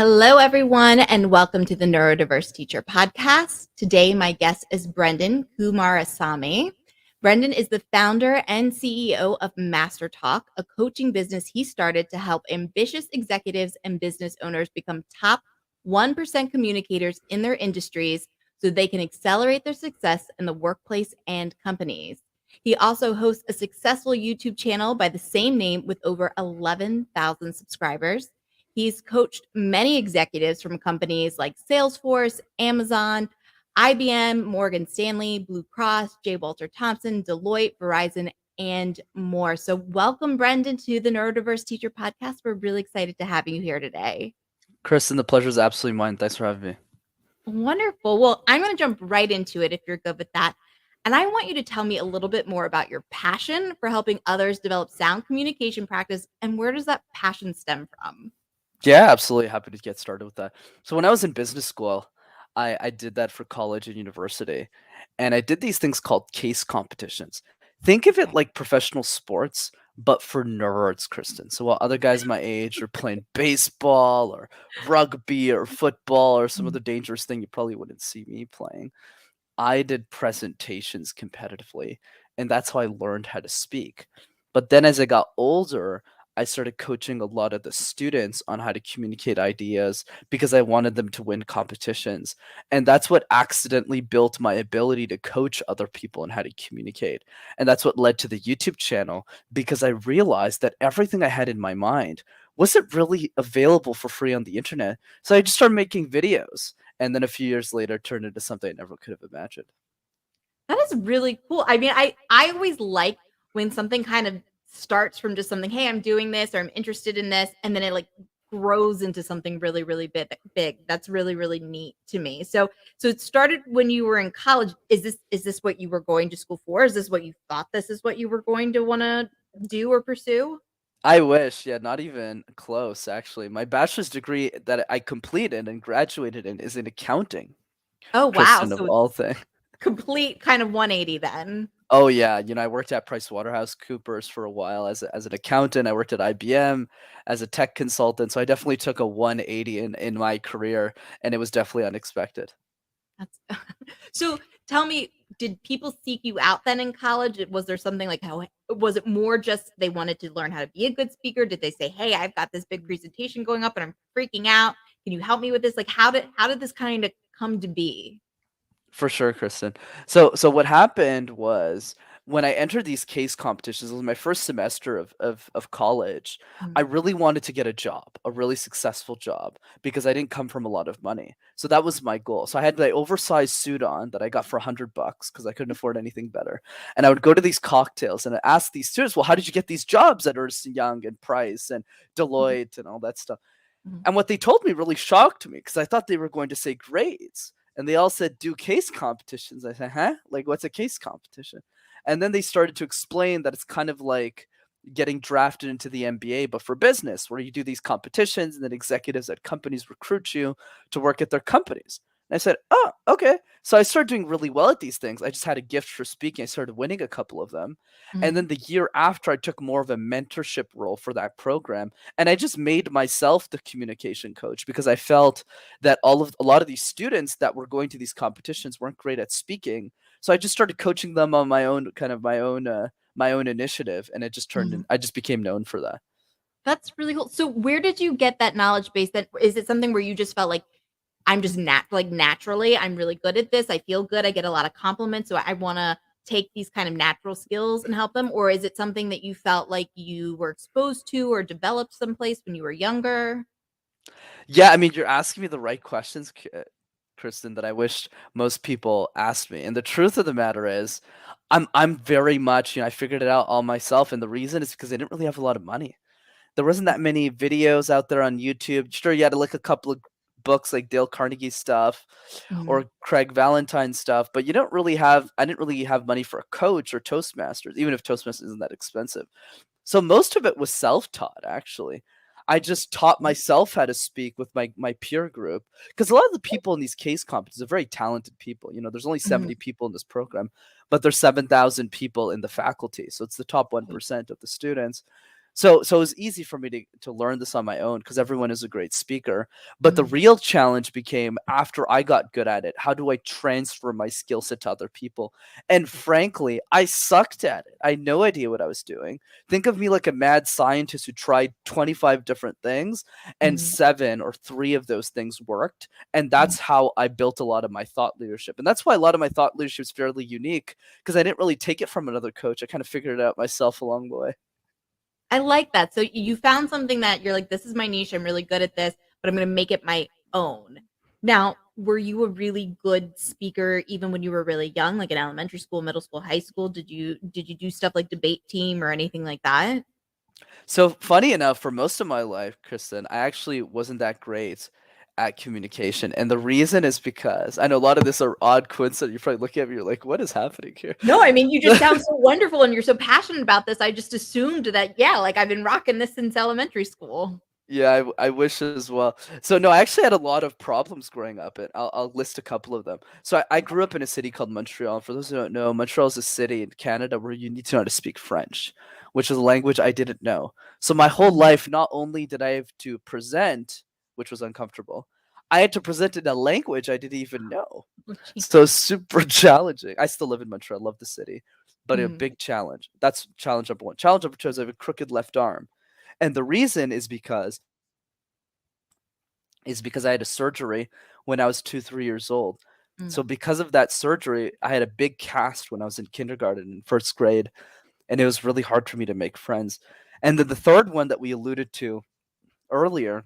Hello, everyone, and welcome to the Neurodiverse Teacher Podcast. Today, my guest is Brenden Kumarasamy. Brenden is the founder and CEO of MasterTalk, a coaching business he started to help ambitious executives and business owners become top 1% communicators in their industries so they can accelerate their success in the workplace and companies. He also hosts a successful YouTube channel by the same name with over 11,000 subscribers. He's coached many executives from companies like Salesforce, Amazon, IBM, Morgan Stanley, Blue Cross, J. Walter Thompson, Deloitte, Verizon, and more. So welcome, Brenden, to the Neurodiverse Teacher Podcast. We're really excited to have you here today. Kristen, the pleasure is absolutely mine. Thanks for having me. Wonderful. Well, I'm going to jump right into it if you're good with that. And I want you to tell me a little bit more about your passion for helping others develop sound communication practice, and where does that passion stem from? Yeah, absolutely happy to get started with that. So when I was in business school, I did that for college and university. And I did these things called case competitions. Think of it like professional sports, but for nerds, Kristen. So while other guys my age are playing baseball or rugby or football or some other dangerous thing you probably wouldn't see me playing, I did presentations competitively. And that's how I learned how to speak. But then as I got older, I started coaching a lot of the students on how to communicate ideas because I wanted them to win competitions. And that's what accidentally built my ability to coach other people on how to communicate. And that's what led to the YouTube channel because I realized that everything I had in my mind wasn't really available for free on the internet. So I just started making videos. And then a few years later, turned into something I never could have imagined. That is really cool. I mean, I always like when something kind of starts from just something, hey, I'm doing this or I'm interested in this, and then it like grows into something really, really big. That's really, really neat to me. So it started when you were in college. Is this what you were going to school for? Is this what you thought this is what you were going to want to do or pursue? I wish, yeah, not even close, actually. My bachelor's degree that I completed and graduated in is in accounting, Oh wow. Kristen, of So all things. complete kind of 180 then. Oh yeah, I worked at PricewaterhouseCoopers for a while as an accountant. I worked at IBM as a tech consultant, so I definitely took a 180 in my career, and it was definitely unexpected. That's so tell me, did people seek you out then in college? Was there something like how was it more just they wanted to learn how to be a good speaker? Did they say, "Hey, I've got this big presentation going up and I'm freaking out. Can you help me with this?" Like how did this kind of come to be? For sure, Kristen. So what happened was when I entered these case competitions, it was my first semester of college. I Mm. really wanted to get a job, a really successful job, because I didn't come from a lot of money. So that was my goal. So I had my oversized suit on that I got for $100 because I couldn't afford anything better. And I would go to these cocktails and I ask these students, well, how did you get these jobs at Ernst and Young and Price and Mhm, Deloitte and all that stuff? mhm. And what they told me really shocked me because I thought they were going to say grades. And they all said, do case competitions. I said, huh? Like, what's a case competition? And then they started to explain that it's kind of like getting drafted into the NBA, but for business, where you do these competitions and then executives at companies recruit you to work at their companies. And I said, oh, okay. So I started doing really well at these things. I just had a gift for speaking. I started winning a couple of them. And Mhm. then the year after, I took more of a mentorship role for that program. And I just made myself the communication coach because I felt that a lot of these students that were going to these competitions weren't great at speaking. So I just started coaching them on my own my own initiative, and it just turned in. Mhm. I just became known for that. That's really cool. So where did you get that knowledge base? That is it something where you just felt like I'm just naturally, I'm really good at this. I feel good. I get a lot of compliments. So I want to take these kind of natural skills and help them. Or is it something that you felt like you were exposed to or developed someplace when you were younger? Yeah, I mean, you're asking me the right questions, Kristen, that I wish most people asked me. And the truth of the matter is, I'm very much, I figured it out all myself, and the reason is because I didn't really have a lot of money. There wasn't that many videos out there on YouTube. Sure, you had to look a couple of books like Dale Carnegie stuff Mhm. or Craig Valentine stuff, but I didn't really have money for a coach or Toastmasters, even if Toastmasters isn't that expensive. So most of it was self-taught, actually. I just taught myself how to speak with my peer group because a lot of the people in these case competitions are very talented people. There's only Mhm. 70 people in this program, but there's 7,000 people in the faculty. So it's the top 1% of the students. So it was easy for me to learn this on my own because everyone is a great speaker. But the Mhm. real challenge became after I got good at it, how do I transfer my skill set to other people? And frankly, I sucked at it. I had no idea what I was doing. Think of me like a mad scientist who tried 25 different things and Mhm. 7 or 3 of those things worked. And Mhm. that's how I built a lot of my thought leadership. And that's why a lot of my thought leadership is fairly unique because I didn't really take it from another coach. I kind of figured it out myself along the way. I like that. So you found something that you're like, this is my niche. I'm really good at this, but I'm going to make it my own. Now, were you a really good speaker even when you were really young, like in elementary school, middle school, high school? Did you do stuff like debate team or anything like that? So funny enough, for most of my life, Kristen, I actually wasn't that great at communication. And the reason is because I know a lot of this are odd coincidence. You're probably looking at me, you're like, what is happening here? No, I mean, you just sound so wonderful and you're so passionate about this. I just assumed that, yeah, like I've been rocking this since elementary school. Yeah, I wish as well. So no, I actually had a lot of problems growing up, and I'll list a couple of them. So I grew up in a city called Montreal. For those who don't know, Montreal is a city in Canada where you need to know how to speak French, which is a language I didn't know. So my whole Mhm. life, not only did I have to present, which was uncomfortable, I had to present in a language I didn't even know. Oh, gee. So super challenging. I still live in Montreal, love the city, but a Mhm. big challenge. That's challenge number one. Challenge number two is I have a crooked left arm. And the reason is because I had a surgery when I was 2, 3 years old. So Mm. because of that surgery, I had a big cast when I was in kindergarten and first grade, and it was really hard for me to make friends. And then the third one that we alluded to earlier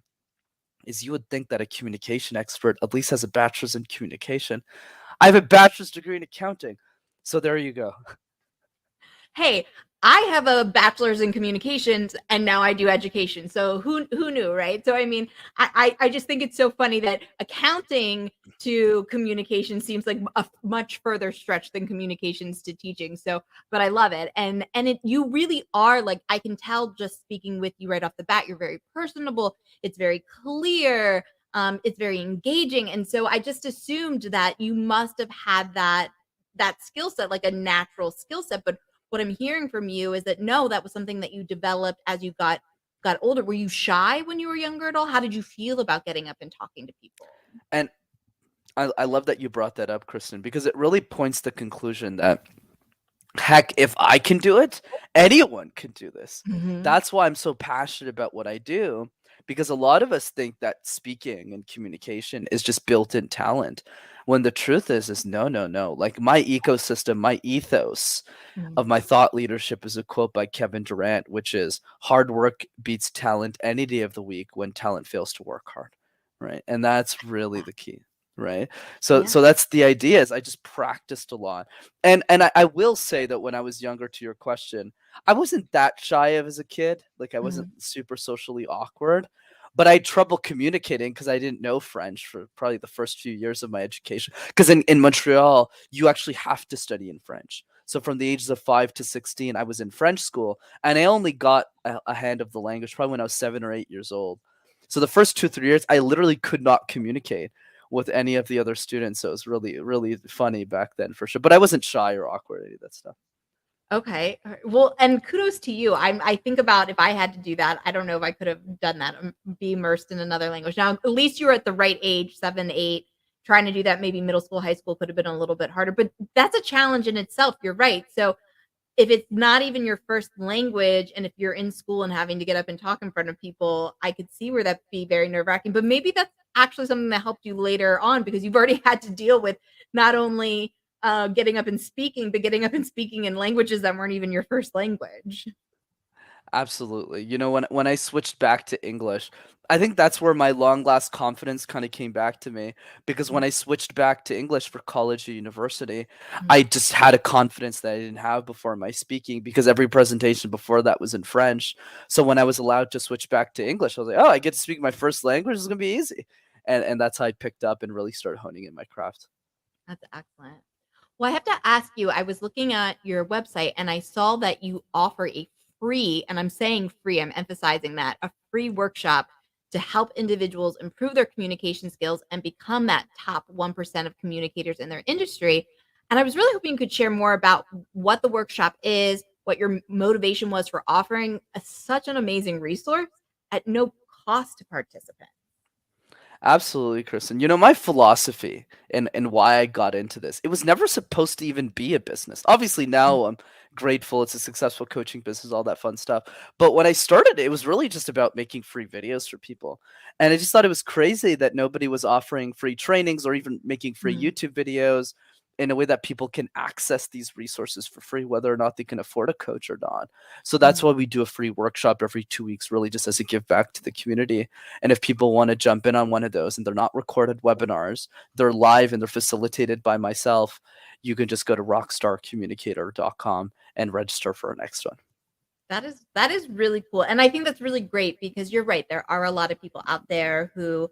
is you would think that a communication expert at least has a bachelor's in communication. I have a bachelor's degree in accounting. So there you go. Hey, I have a bachelor's in communications and now I do education. So who knew, right? So I mean, I just think it's so funny that accounting to communication seems like a much further stretch than communications to teaching. So, but I love it, and it you really are like I can tell just speaking with you right off the bat. You're very personable. It's very clear. It's very engaging, and so I just assumed that you must have had that skill set, like a natural skill set, but what I'm hearing from you is that no, that was something that you developed as you got older. Were you shy when you were younger at all? How did you feel about getting up and talking to people? And I love that you brought that up, Kristen, because it really points the conclusion that heck, if I can do it, anyone can do this. Mhm. That's why I'm so passionate about what I do, because a lot of us think that speaking and communication is just built-in talent, when the truth is no, no, no. Like my ecosystem, my ethos Mhm. of my thought leadership is a quote by Kevin Durant, which is hard work beats talent any day of the week when talent fails to work hard. Right. And that's really the key. Right. So Yeah. so that's the idea is I just practiced a lot. And I will say that when I was younger, to your question, I wasn't that shy of as a kid. Like I wasn't Mhm. super socially awkward, but I had trouble communicating because I didn't know French for probably the first few years of my education. Because in Montreal, you actually have to study in French. So from the ages of 5 to 16, I was in French school, and I only got a hand of the language probably when I was 7 or 8 years old. So the first 2, 3 years, I literally could not communicate with any of the other students. So it was really, really funny back then for sure. But I wasn't shy or awkward or any of that stuff. Okay. All right. Well, and kudos to you. I think about if I had to do that, I don't know if I could have done that, be immersed in another language. Now, at least you were at the right age, 7, 8. Trying to do that, maybe middle school, high school could have been a little bit harder, but that's a challenge in itself. You're right. So if it's not even your first language and if you're in school and having to get up and talk in front of people, I could see where that'd be very nerve-wracking. But maybe that's actually something that helped you later on because you've already had to deal with not only getting up and speaking, but getting up and speaking in languages that weren't even your first language. Absolutely. You know, when I switched back to English, I think that's where my long last confidence kind of came back to me because when I switched back to English for college or university, I just had a confidence that I didn't have before in my speaking because every presentation before that was in French. So when I was allowed to switch back to English, I was like, "Oh, I get to speak my first language. It's going to be easy." And that's how I picked up and really started honing in my craft. That's excellent. Well, I have to ask you, I was looking at your website and I saw that you offer a free, and I'm saying free, I'm emphasizing that, a free workshop to help individuals improve their communication skills and become that top 1% of communicators in their industry. And I was really hoping you could share more about what the workshop is, what your motivation was for offering such an amazing resource at no cost to participants. Absolutely, Kristen. You know, my philosophy and why I got into this, it was never supposed to even be a business. Obviously, now I'm grateful it's a successful coaching business, all that fun stuff. But when I started, it was really just about making free videos for people. And I just thought it was crazy that nobody was offering free trainings or even making free Mm, YouTube videos in a way that people can access these resources for free, whether or not they can afford a coach or not. So that's mm. why we do a free workshop every 2 weeks, really just as a give back to the community. And if people want to jump in on one of those and they're not recorded webinars, they're live and they're facilitated by myself, you can just go to rockstarcommunicator.com and register for our next one. That is really cool. And I think that's really great because you're right. There are a lot of people out there who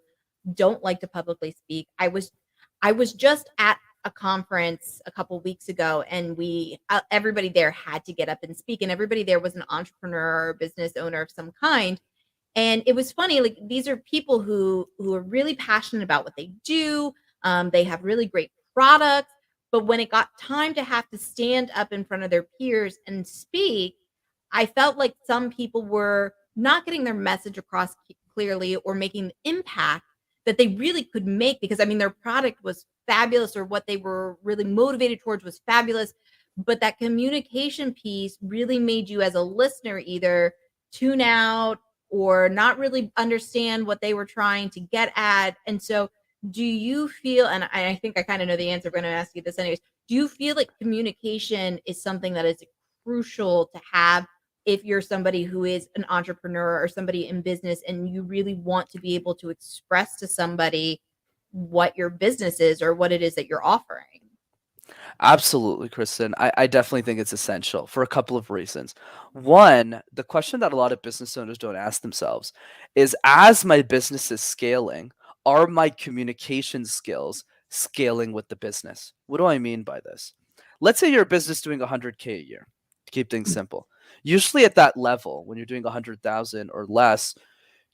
don't like to publicly speak. I was just at a conference a couple weeks ago, and we everybody there had to get up and speak, and everybody there was an entrepreneur or business owner of some kind. And it was funny, like these are people who are really passionate about what they do. They have really great products, but when it got time to have to stand up in front of their peers and speak, I felt like some people were not getting their message across clearly or making the impact that they really could make, because I mean their product was fabulous or what they were really motivated towards was fabulous, but that communication piece really made you as a listener either tune out or not really understand what they were trying to get at. And so do you feel, and I think I kind of know the answer, I'm going to ask you this anyways, do you feel like communication is something that is crucial to have if you're somebody who is an entrepreneur or somebody in business and you really want to be able to express to somebody what your business is or what it is that you're offering? Absolutely, Kristen. I definitely think it's essential for a couple of reasons. One, the question that a lot of business owners don't ask themselves is, as my business is scaling, are my communication skills scaling with the business? What do I mean by this? Let's say you're a business doing 100K a year, to keep things simple. Usually at that level, when you're doing 100,000 or less,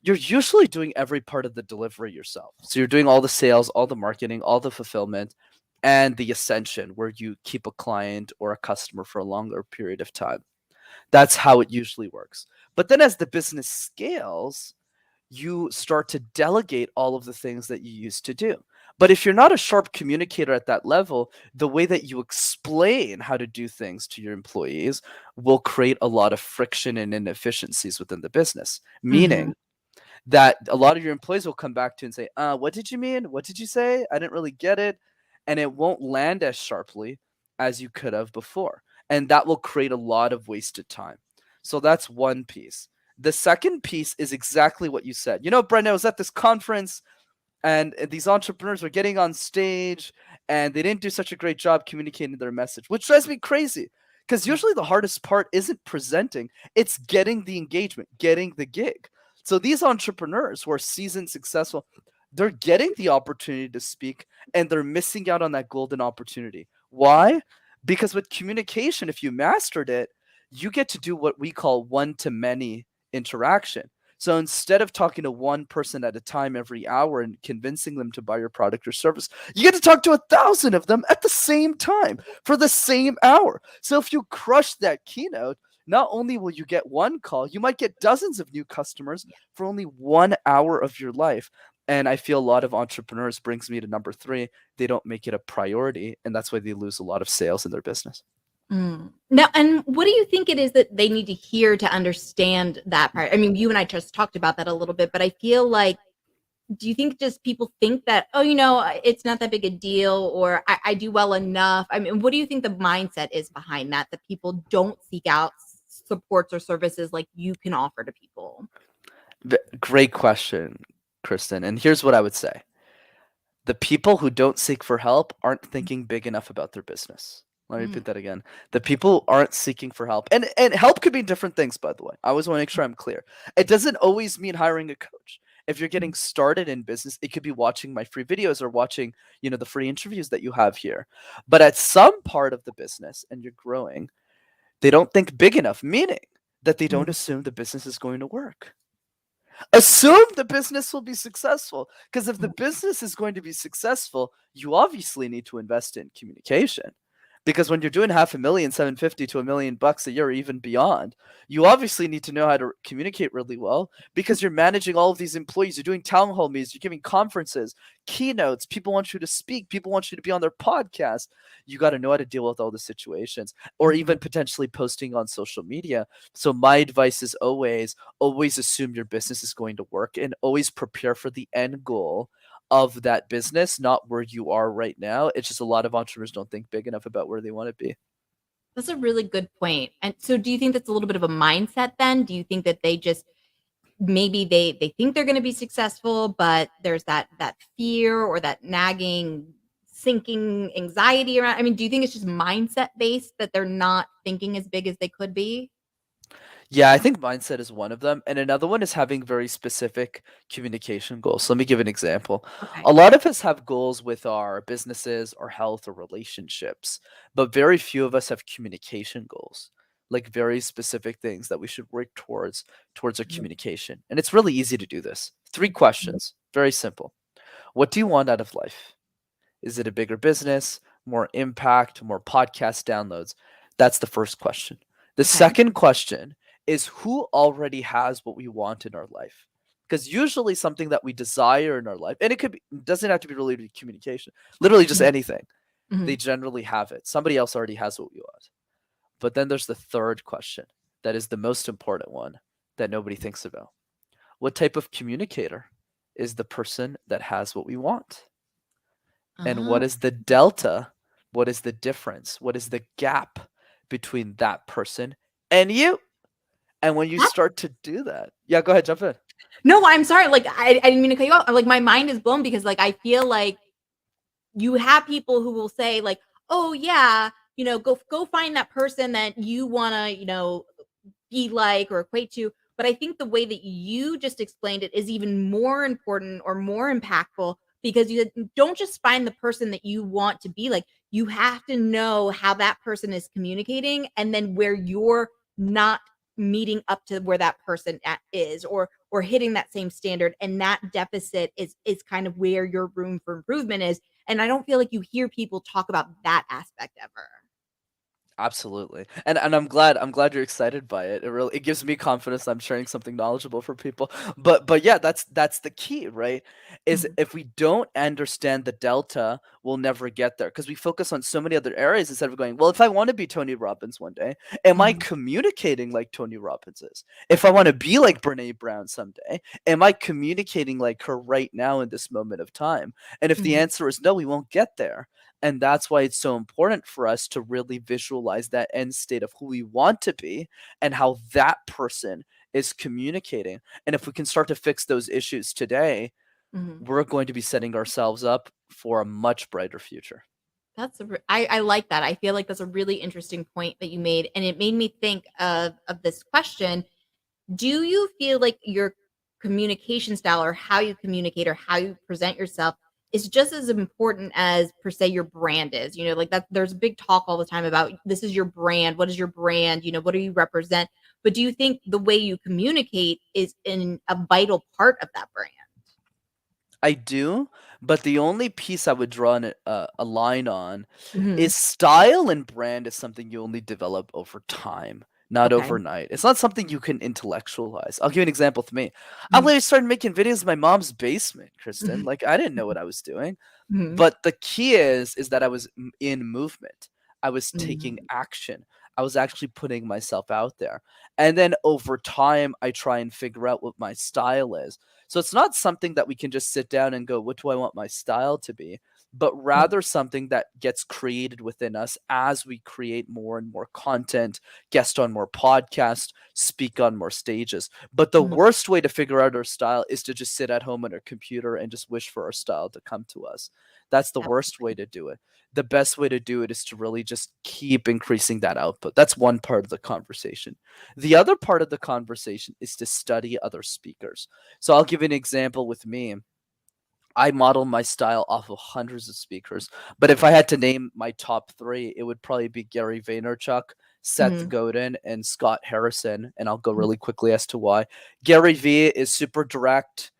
you're usually doing every part of the delivery yourself. So you're doing all the sales, all the marketing, all the fulfillment, and the ascension where you keep a client or a customer for a longer period of time. That's how it usually works. But then as the business scales, you start to delegate all of the things that you used to do. But if you're not a sharp communicator at that level, the way that you explain how to do things to your employees will create a lot of friction and inefficiencies within the business. Mhm. Meaning, that a lot of your employees will come back to and say, what did you mean? What did you say? I didn't really get it. And it won't land as sharply as you could have before. And that will create a lot of wasted time. So that's one piece. The second piece is exactly what you said. You know, Brenden, I was at this conference and these entrepreneurs were getting on stage and they didn't do such a great job communicating their message, which drives me crazy. Because usually the hardest part isn't presenting, it's getting the engagement, getting the gig. So these entrepreneurs who are seasoned, successful, they're getting the opportunity to speak and they're missing out on that golden opportunity. Why? Because with communication, if you mastered it, you get to do what we call one to many interaction. So instead of talking to one person at a time every hour and convincing them to buy your product or service, you get to talk to 1,000 of them at the same time for the same hour. So if you crush that keynote, not only will you get one call, you might get dozens of new customers for only 1 hour of your life. And I feel a lot of entrepreneurs brings me to number three. They don't make it a priority, and that's why they lose a lot of sales in their business. Now, and what do you think it is that they need to hear to understand that part? I mean, you and I just talked about that a little bit, but I feel like, do you think just people think that, oh, it's not that big a deal, or I do well enough? I mean, what do you think the mindset is behind that people don't seek out supports or services like you can offer to people? Great question, Kristen. And here's what I would say: the people who don't seek for help aren't thinking big enough about their business. Let me Mm, repeat that again. The people aren't seeking for help. And help could be different things, by the way. I always want to make sure I'm clear. It doesn't always mean hiring a coach. If you're getting started in business, it could be watching my free videos or watching, the free interviews that you have here. But at some part of the business and you're growing, they don't think big enough, meaning that they don't mm, assume the business is going to work. Assume the business will be successful, because if the mm, business is going to be successful, you obviously need to invest in communication. Because when you're doing 500,000, 750 to $1 million a year, or even beyond, you obviously need to know how to communicate really well because you're managing all of these employees. You're doing town hall meetings, you're giving conferences, keynotes. People want you to speak. People want you to be on their podcast. You got to know how to deal with all the situations, or Mhm. even potentially posting on social media. So my advice is always assume your business is going to work and always prepare for the end goal of that business, not where you are right now. It's just a lot of entrepreneurs don't think big enough about where they want to be. That's a really good point. And so do you think that's a little bit of a mindset then? Do you think that they just maybe they think they're going to be successful, but there's that fear or that nagging sinking anxiety around? I mean, do you think it's just mindset based that they're not thinking as big as they could be? Yeah, I think mindset is one of them. And another one is having very specific communication goals. So let me give an example. A Okay. lot of us have goals with our businesses, our health, or relationships, but very few of us have communication goals, like very specific things that we should work towards our Mhm. communication. And it's really easy to do this. Three questions, very simple. What do you want out of life? Is it a bigger business, more impact, more podcast downloads? That's the first question. The Okay. second question is who already has what we want in our life? Because usually something that we desire in our life, and it could be doesn't have to be related to communication, literally just Mhm. anything. They Mhm. generally have it. Somebody else already has what we want. But then there's the third question that is the most important one that nobody thinks about. What type of communicator is the person that has what we want? And Ah, what is the delta? What is the difference? What is the gap between that person and you? And when you that start to do that, yeah, go ahead, jump in. no, I'm sorry. Like I didn't mean to cut you off. Like my mind is blown because like I feel like you have people who will say like, "Oh yeah, go find that person that you want to, be like or equate to." But I think the way that you just explained it is even more important or more impactful because you don't just find the person that you want to be like. You have to know how that person is communicating and then where you're not meeting up to where that person is or hitting that same standard, and that deficit is kind of where your room for improvement is, and I don't feel like you hear people talk about that aspect ever. Absolutely. And I'm glad you're excited by it. It gives me confidence I'm sharing something knowledgeable for people. But yeah, that's the key, right? Is Mhm, if we don't understand the delta, we'll never get there because we focus on so many other areas instead of going, well, if I want to be Tony Robbins one day, am I mhm, communicating like Tony Robbins is? If I want to be like Brene Brown someday, am I communicating like her right now in this moment of time? And if the mhm, answer is no, we won't get there. And that's why it's so important for us to really visualize that end state of who we want to be and how that person is communicating. And if we can start to fix those issues today, mhm. we're going to be setting ourselves up for a much brighter future. I like that. I feel like that's a really interesting point that you made, and it made me think of this question. Do you feel like your communication style or how you communicate or how you present yourself is just as important as per se your brand is? Like that there's big talk all the time about this is your brand. What is your brand? What do you represent? But do you think the way you communicate is in a vital part of that brand? I do, but the only piece I would draw a line on Mhm. is style and brand is something you only develop over time, not Okay. overnight. It's not something you can intellectualize. I'll give you an example with me. I Mhm. literally started making videos in my mom's basement, Kristen. Mhm. Like I didn't know what I was doing. Mhm. But the key is that I was in movement. I was taking Mhm. action. I was actually putting myself out there. And then over time, I try and figure out what my style is. So it's not something that we can just sit down and go, what do I want my style to be? But Mhm. rather something that gets created within us as we create more and more content, guest on more podcasts, speak on more stages. But the Mhm. worst way to figure out our style is to just sit at home on our computer and just wish for our style to come to us. That's the worst way Absolutely. to do it. The best way to do it is to really just keep increasing that output. That's one part of the conversation. The other part of the conversation is to study other speakers. So I'll give you an example with me. I model my style off of hundreds of speakers, but if I had to name my top three, it would probably be Gary Vaynerchuk, Seth Mhm. Godin, and Scott Harrison. And I'll go Mhm. really quickly as to why. Gary V is super direct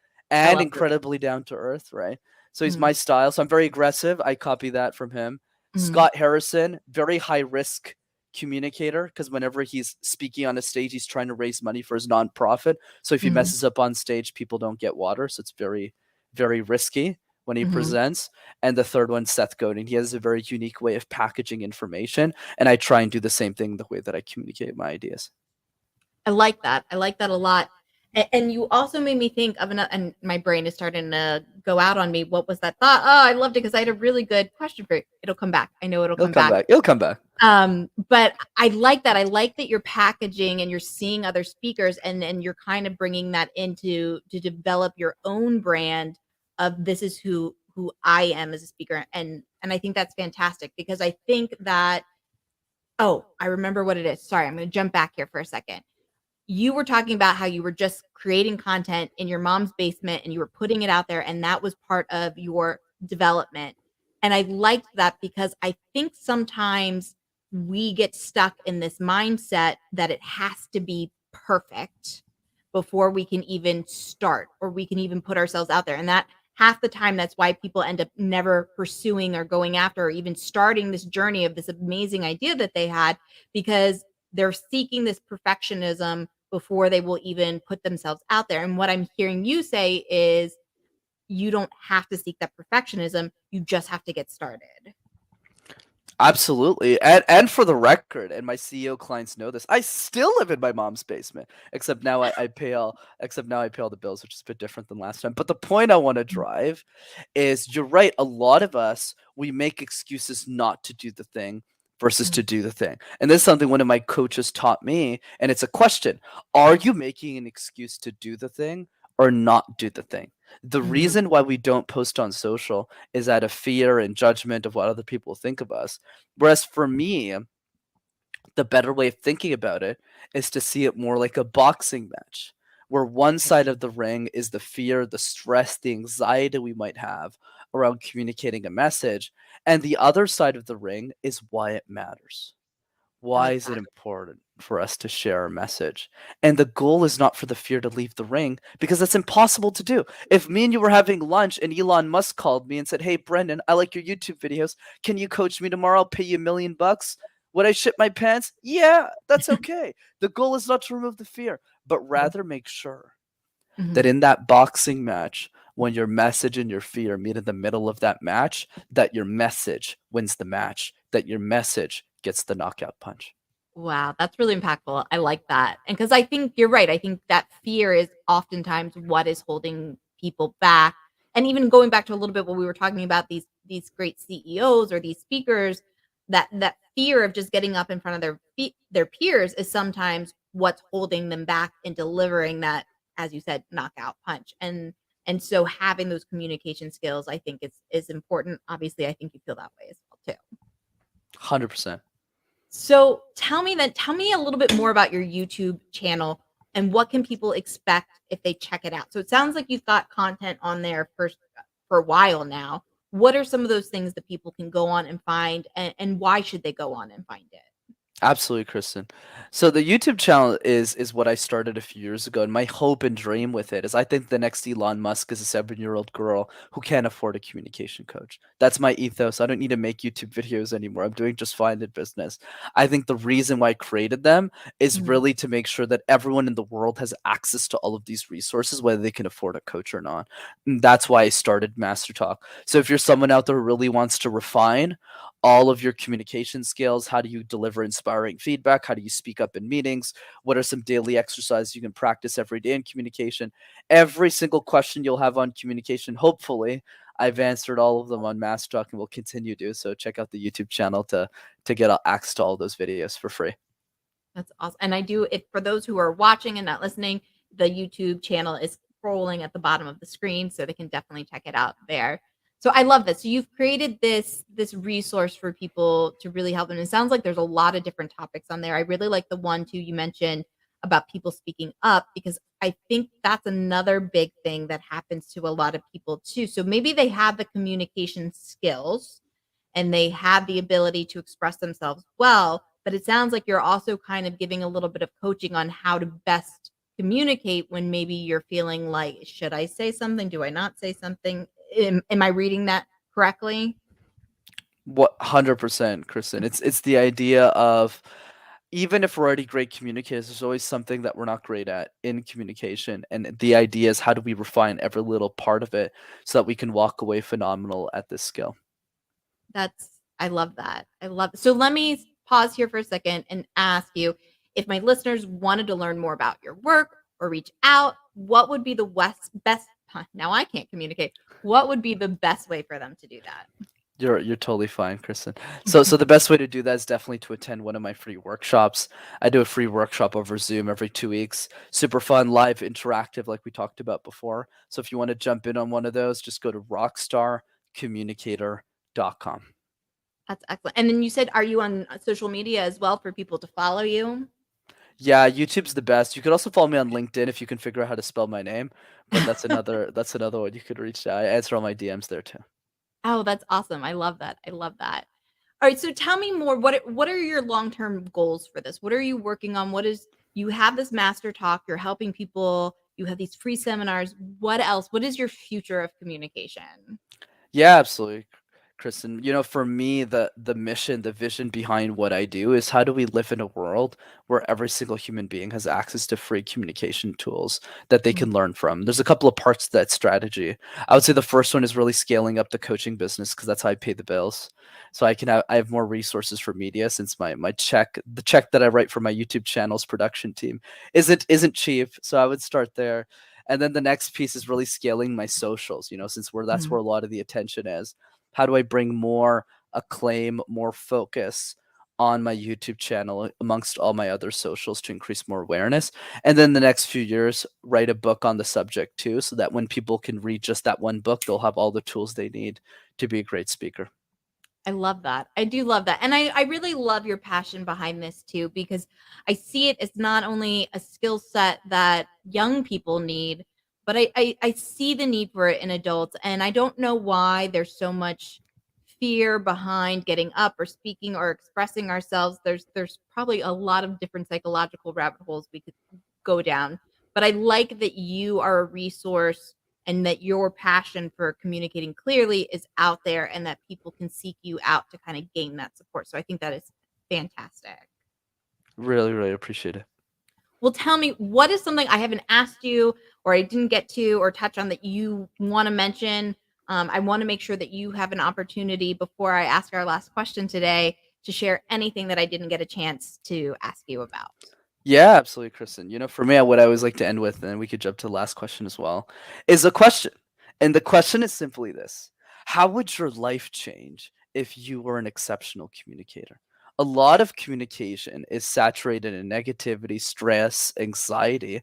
I and love Gary. incredibly down to earth, right? So he's Mhm. my style. So I'm very aggressive. I copy that from him. Scott Harrison, very high risk communicator, because whenever he's speaking on a stage, he's trying to raise money for his nonprofit. So if he messes up on stage, people don't get water. So it's very, very risky when he presents. And the third one, Seth Godin. He has a very unique way of packaging information. And I try and do the same thing the way that I communicate my ideas. I like that. I like that a lot. And you also made me think of another, and my brain is starting to go out on me. What was that thought? Oh, I loved it because I had a really good question for you. It'll come back. I know it'll come back. It'll come back. But I like that. I like that you're packaging and you're seeing other speakers and you're kind of bringing that into to develop your own brand of this is who I am as a speaker. And I think that's fantastic because I think that, oh, I remember what it is. Sorry, I'm going to jump back here for a second. You were talking about how you were just creating content in your mom's basement and you were putting it out there, and that was part of your development. And I liked that because I think sometimes we get stuck in this mindset that it has to be perfect before we can even start or we can even put ourselves out there. And that half the time, that's why people end up never pursuing or going after or even starting this journey of this amazing idea that they had, because they're seeking this perfectionism before they will even put themselves out there. And what I'm hearing you say is you don't have to seek that perfectionism. You just have to get started. Absolutely. And for the record, and my CEO clients know this, I still live in my mom's basement, except now I pay all the bills, which is a bit different than last time. But the point I want to drive is you're right. A lot of us, we make excuses not to do the thing versus to do the thing. And this is something one of my coaches taught me. And it's a question. Are you making an excuse to do the thing or not do the thing? The reason why we don't post on social is out of fear and judgment of what other people think of us. Whereas for me, the better way of thinking about it is to see it more like a boxing match, where one side of the ring is the fear, the stress, the anxiety we might have around communicating a message, and the other side of the ring is why it matters. Why is it important for us to share our message? And the goal is not for the fear to leave the ring, because that's impossible to do. If me and you were having lunch and Elon Musk called me and said, "Hey, Brenden, I like your YouTube videos. Can you coach me tomorrow? I'll pay you $1 million." Would I shit my pants? Yeah, that's okay. The goal is not to remove the fear, but rather make sure that in that boxing match, when your message and your fear meet in the middle of that match, that your message wins the match, that your message gets the knockout punch. Wow, that's really impactful. I like that. And because I think you're right. I think that fear is oftentimes what is holding people back. And even going back to a little bit what we were talking about, these great CEOs or these speakers, that fear of just getting up in front of their peers is sometimes what's holding them back in delivering that, as you said, knockout punch. And so having those communication skills, I think is important. Obviously, I think you feel that way as well too. 100%. So tell me a little bit more about your YouTube channel and what can people expect if they check it out. So it sounds like you've got content on there for a while now. What are some of those things that people can go on and find, and why should they go on and find it? Absolutely, Kristen. So the YouTube channel is what I started a few years ago, and my hope and dream with it is I think the next Elon Musk is a 7-year-old girl who can't afford a communication coach. That's my ethos. I don't need to make YouTube videos anymore. I'm doing just fine in business. I think the reason why I created them is really to make sure that everyone in the world has access to all of these resources, whether they can afford a coach or not. And that's why I started MasterTalk. So if you're someone out there who really wants to refine all of your communication skills, how do you deliver inspiring feedback, how do you speak up in meetings, what are some daily exercises you can practice every day in communication, every single question you'll have on communication, hopefully I've answered all of them on MasterTalk and will continue to. So check out the YouTube channel to get access to all those videos for free. That's awesome. And I do it for those who are watching and not listening. The YouTube channel is scrolling at the bottom of the screen, so they can definitely check it out there. So I love this. So you've created this resource for people to really help them. And it sounds like there's a lot of different topics on there. I really like the one too you mentioned about people speaking up, because I think that's another big thing that happens to a lot of people too. So maybe they have the communication skills and they have the ability to express themselves well, but it sounds like you're also kind of giving a little bit of coaching on how to best communicate when maybe you're feeling like, should I say something? Do I not say something? Am I reading that correctly? What 100%, Kristen. It's the idea of even if we're already great communicators, there's always something that we're not great at in communication. And the idea is how do we refine every little part of it so that we can walk away phenomenal at this skill. I love that. I love So let me pause here for a second and ask you, if my listeners wanted to learn more about your work or reach out, what would be the best now I can't communicate. What would be the best way for them to do that? You're totally fine, Kristen. So the best way to do that is definitely to attend one of my free workshops. I do a free workshop over Zoom every 2 weeks. Super fun, live, interactive, like we talked about before. So if you want to jump in on one of those, just go to rockstarcommunicator.com. That's excellent. And then you said, are you on social media as well for people to follow you? Yeah, YouTube's the best. You could also follow me on LinkedIn if you can figure out how to spell my name, but that's another one you could reach out. I answer all my DMs there too. Oh, that's awesome. I love that. I love that. All right, so tell me more. What are your long-term goals for this? What are you working on? You have this master talk, you're helping people, you have these free seminars. What else? What is your future of communication? Yeah, absolutely, Kristen. For me, the mission, the vision behind what I do is how do we live in a world where every single human being has access to free communication tools that they Mm, can learn from. There's a couple of parts to that strategy. I would say the first one is really scaling up the coaching business because that's how I pay the bills. So I have more resources for media since the check that I write for my YouTube channel's production team isn't cheap. So I would start there. And then the next piece is really scaling my socials, since that's mm. where a lot of the attention is. How do I bring more acclaim, more focus on my YouTube channel amongst all my other socials to increase more awareness? And then the next few years, write a book on the subject too, so that when people can read just that one book, they'll have all the tools they need to be a great speaker. I love that. I do love that. And I really love your passion behind this too, because I see it as not only a skill set that young people need, but I see the need for it in adults. And I don't know why there's so much fear behind getting up or speaking or expressing ourselves. There's probably a lot of different psychological rabbit holes we could go down. But I like that you are a resource and that your passion for communicating clearly is out there and that people can seek you out to kind of gain that support. So I think that is fantastic. Really, really appreciate it. Well, tell me, what is something I haven't asked you or I didn't get to or touch on that you want to mention? I want to make sure that you have an opportunity before I ask our last question today to share anything that I didn't get a chance to ask you about. Yeah, absolutely, Kristen. For me, what I always like to end with, and we could jump to the last question as well, is a question. And the question is simply this: how would your life change if you were an exceptional communicator? A lot of communication is saturated in negativity, stress, anxiety.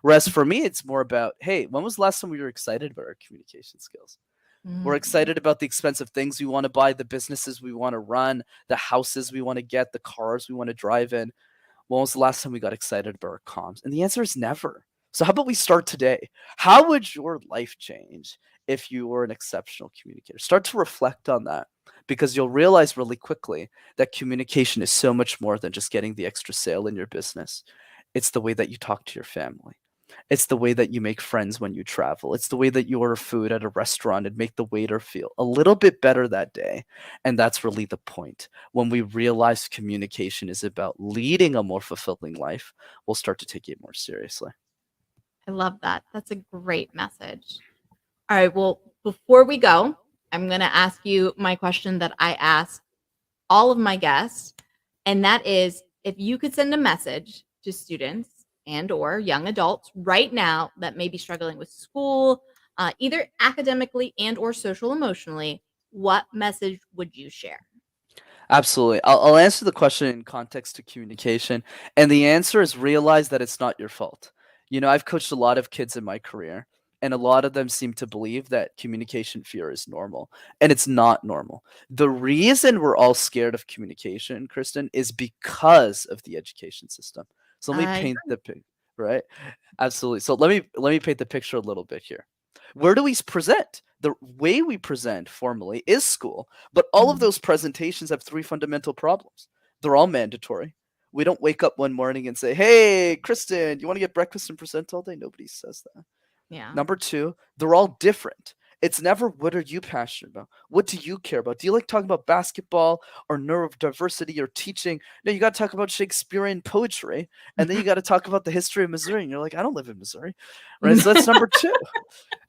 Whereas for me, it's more about, hey, when was the last time we were excited about our communication skills? We're Mm. excited about the expensive things we want to buy, the businesses we want to run, the houses we want to get, the cars we want to drive in. When was the last time we got excited about our comms? And the answer is never. So how about we start today? How would your life change if you were an exceptional communicator? Start to reflect on that because you'll realize really quickly that communication is so much more than just getting the extra sale in your business. It's the way that you talk to your family. It's the way that you make friends when you travel. It's the way that you order food at a restaurant and make the waiter feel a little bit better that day. And that's really the point. When we realize communication is about leading a more fulfilling life, we'll start to take it more seriously. I love that. That's a great message. All right. Well, before we go, I'm going to ask you my question that I ask all of my guests, and that is, if you could send a message to students and or young adults right now that may be struggling with school, either academically and or social emotionally, what message would you share? Absolutely. I'll answer the question in context to communication. And the answer is realize that it's not your fault. I've coached a lot of kids in my career, and a lot of them seem to believe that communication fear is normal. And it's not normal. The reason we're all scared of communication, Kristen, is because of the education system. So let me I paint the picture, right? Absolutely. So let me paint the picture a little bit here. Where do we present? The way we present formally is school, but all of Mhm. those presentations have three fundamental problems. They're all mandatory. We don't wake up one morning and say, "Hey, Kristen, you want to get breakfast and present all day?" Nobody says that. Yeah. Number two, they're all different. It's never what are you passionate about? What do you care about? Do you like talking about basketball or neurodiversity or teaching? No, you got to talk about Shakespearean poetry, and then you got to talk about the history of Missouri. And you're like, I don't live in Missouri, right? So that's number two.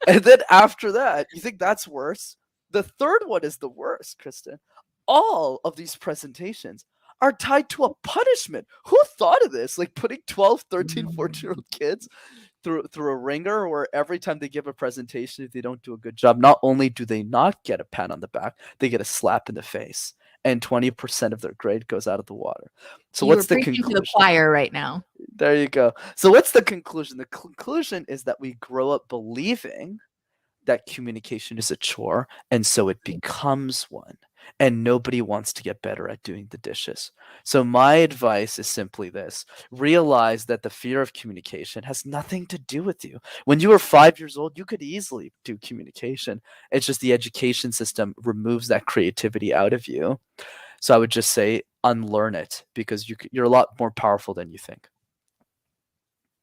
And then after that, you think that's worse. The third one is the worst, Kristen. All of these presentations are tied to a punishment. Who thought of this? Like putting 12, 13, 14-year-old kids through a ringer where every time they give a presentation, if they don't do a good job, not only do they not get a pat on the back, they get a slap in the face. And 20% of their grade goes out of the water. So You were what's the preaching to the conclusion? choir right now. There you go. So what's the conclusion? The conclusion is that we grow up believing that communication is a chore, and so it becomes one. And nobody wants to get better at doing the dishes. So my advice is simply this: realize that the fear of communication has nothing to do with you. When you were 5 years old, you could easily do communication. It's just the education system removes that creativity out of you. So I would just say unlearn it, because you're a lot more powerful than you think.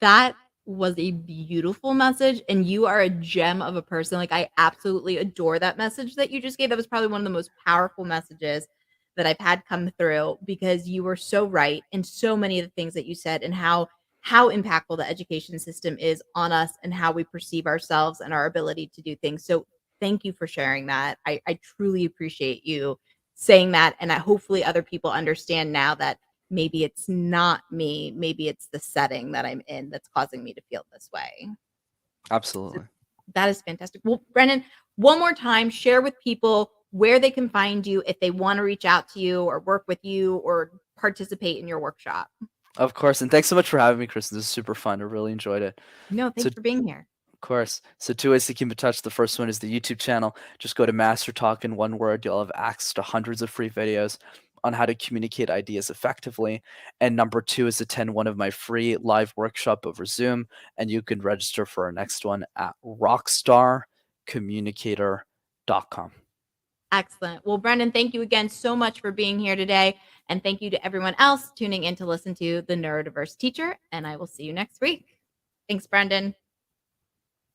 That was a beautiful message, and you are a gem of a person. Like, I absolutely adore that message that you just gave. That was probably one of the most powerful messages that I've had come through, because you were so right in so many of the things that you said, and how impactful the education system is on us and how we perceive ourselves and our ability to do things. So thank you for sharing that. I truly appreciate you saying that, and hopefully other people understand now that maybe it's not me, maybe it's the setting that I'm in that's causing me to feel this way. So Absolutely. that is fantastic. Well, Brenden, one more time, share with people where they can find you if they want to reach out to you or work with you or participate in your workshop. Of course. And thanks so much for having me, Kristen. This is super fun. I really enjoyed it. No, So thanks for being here. of course. So two ways to keep in touch. The first one is the YouTube channel. Just go to MasterTalk in one word. You'll have access to hundreds of free videos on how to communicate ideas effectively. And number two is attend one of my free live workshop over Zoom. And you can register for our next one at rockstarcommunicator.com. Excellent. Well, Brenden, thank you again so much for being here today. And thank you to everyone else tuning in to listen to The Neurodiverse Teacher. And I will see you next week. Thanks, Brenden.